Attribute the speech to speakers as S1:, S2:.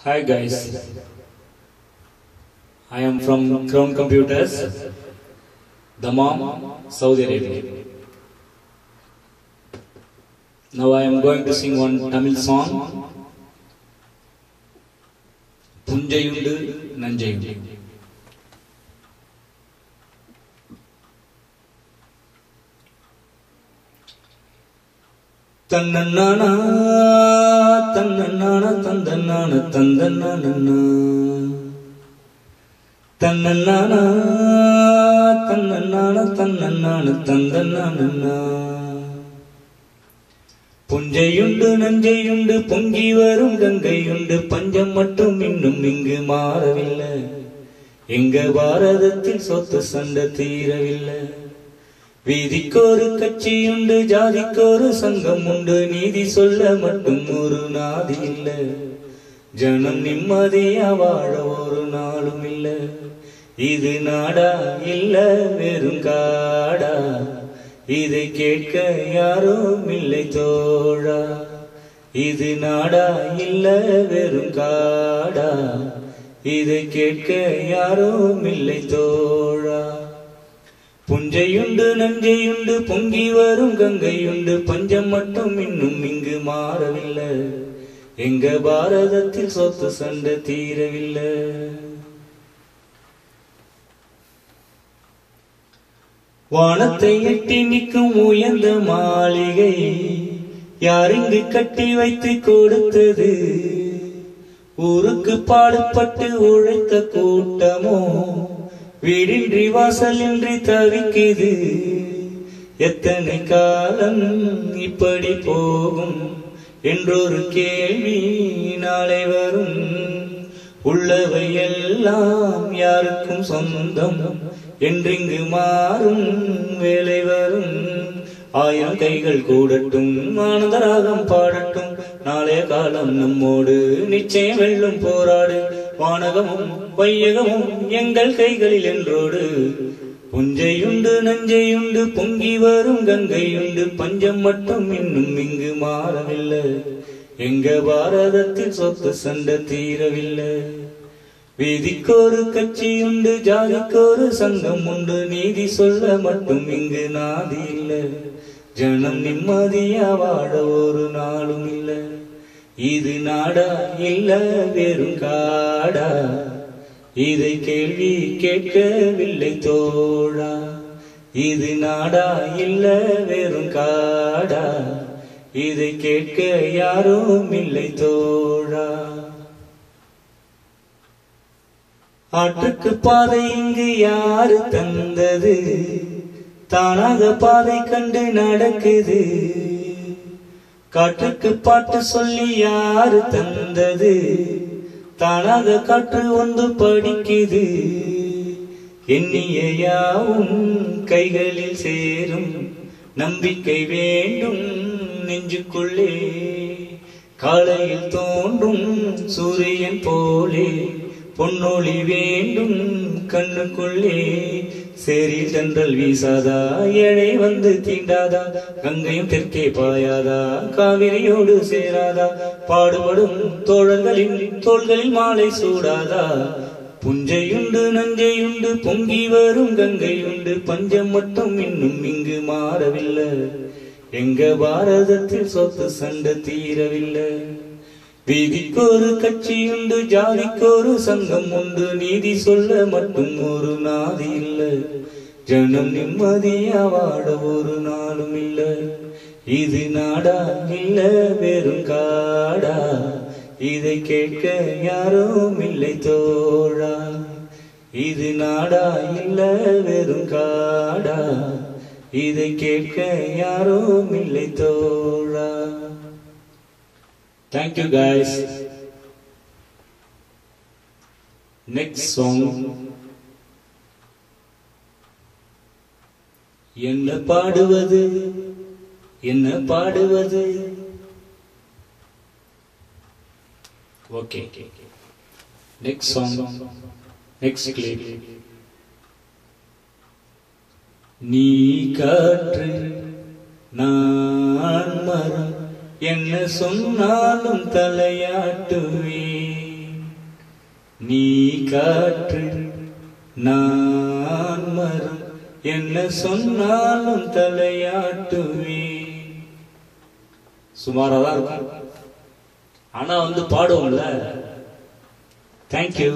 S1: Hi guys, I am from Crown Computers, Dammam, Saudi Arabia. Now I am going to sing one Tamil song, Punjayundu Nanjayundu. Tannana, tannana, tannana, tannana, tannana, tannana, tannana, tannana. புஞ்சையுண்டு நஞ்சையுண்டு பொங்கி வரும் கங்கையுண்டு பஞ்சம் மட்டும் இன்னும் இங்கு மாறவில்லை. எங்க பாரதத்தில் சொத்து சண்டை தீரவில்லை. வீதிக்கொரு கட்சியுண்டு ஜாதிக்கொரு சங்கம் உண்டு நீதி சொல்ல மட்டும் ஒரு நாதி இல்லை. ஜனம் நிம்மதியா வாழ ஒரு நாளும் இல்லை. இது நாடா இல்ல வெறும் காடா, இதை கேட்க யாரும் இல்லை தோழா. இது நாடா இல்ல வெறும் காடா, இதை கேட்க யாரும் இல்லை தோழா. புஞ்சையுண்டு நஞ்சையுண்டு பொங்கி வரும் கங்கையுண்டு பஞ்சம் மட்டும் இன்னும் இங்கு மாறவில்லை. எங்க பாரதத்தில் சொத்து சண்டை தீரவில்லை. வானத்தை எட்டி நிற்கும் உயர்ந்த மாளிகை யாரிங்கு கட்டி வைத்து கொடுத்தது? ஊருக்கு பாடுபட்டு உழைத்த கூட்டமோ வீடின்றி வாசலின்றி தவிக்குது. எத்தனை காலம் இப்படி போகும் என்றொரு கேள்வி நாளை வரும். உள்ளவை எல்லாம் யாருக்கும் சொந்தம் என்றிங்கு மாறும் வேலை வரும். ஆயிரம் கைகள் கூடட்டும், ஆனந்தராகம் பாடட்டும், நாளைய காலம் நம்மோடு நிச்சயம் வெல்லும் போராடு. வானகமும் வையகமும் எங்கள் கைகளில் என்றோடு. புஞ்சையுண்டு நஞ்சையுண்டு பொங்கி வரும் கங்கையுண்டு பஞ்சம் மட்டும் இன்னும் இங்கு மாறவில்லை. எங்க பாரதத்தில் சொத்து சண்டை தீரவில்லை. வீதிக்கொரு கட்சியுண்டு ஜாதிக்கொரு சங்கம் உண்டு நீதி சொல்ல மட்டும் இங்கு நாதி இல்லை. ஜனம் நிம்மதியா வாழ ஒரு நாளும் இல்லை. இது நாடா இல்ல வெறும் காடா, இதை கேள்வி கேட்கவில்லை தோழா. இது நாடா இல்ல வெறும் காடா, இதை கேட்க யாரும் இல்லை தோழா. ஆட்டுக்கு பாதை இங்கு யாரு தந்தது? தானாக பாதை கண்டு நடக்குது. காற்றுக்கு பாட்டு சொல்லி யாரு தந்தது? தானாக காற்று வந்து படிக்குது. எண்ணிய யாவும் கைகளில் சேரும், நம்பிக்கை வேண்டும் நெஞ்சுக்குள்ளே. காலையில் தோன்றும் சூரியன் போலே பொன்னொளி வேண்டும் கண்ணுக்குள்ளே. சேரி தென்றல் வீசாதா, ஏழை வந்து தீண்டாதா, கங்கையும் தெற்கே பாயாதா, காவிரியோடு சேராதா, பாடுபடும் தோழர்களின் தோள்களில் மாலை சூடாதா. புஞ்சையுண்டு நஞ்சையுண்டு பொங்கி வரும் கங்கையுண்டு பஞ்சம் மட்டும் இன்னும் இங்கு மாறவில்லை. எங்க பாரதத்தில் சொத்து சண்டை தீரவில்லை. வீதிக்கொரு கட்சியுண்டு ஜாதிக்கொரு சங்கம் உண்டு நீதி சொல்ல மட்டும் ஒரு நாதி இல்லை. ஜனம் நிம்மதியா வாழ ஒரு நாளும் இல்லை. இது நாடா இல்ல வெறும் காடா, இதை கேட்க யாரும் இல்லை தோழா. இது நாடா இல்ல வெறும் காடா, இதை கேட்க யாரும் இல்லை தோழா. Thank you guys. Next song. என்ன பாடுவது என்ன பாடுவது. Okay. Next song. Next clip. நீ காற்று நான் மரம் என்ன சொன்னாலும் தலையாட்டுவேன். நீ காற்று நான் மரம், என்ன சொன்னாலும் தலையாட்டுவே. சுமாராதான் இருக்கும், ஆனா பாடுவோம்ல. தேங்க்யூ.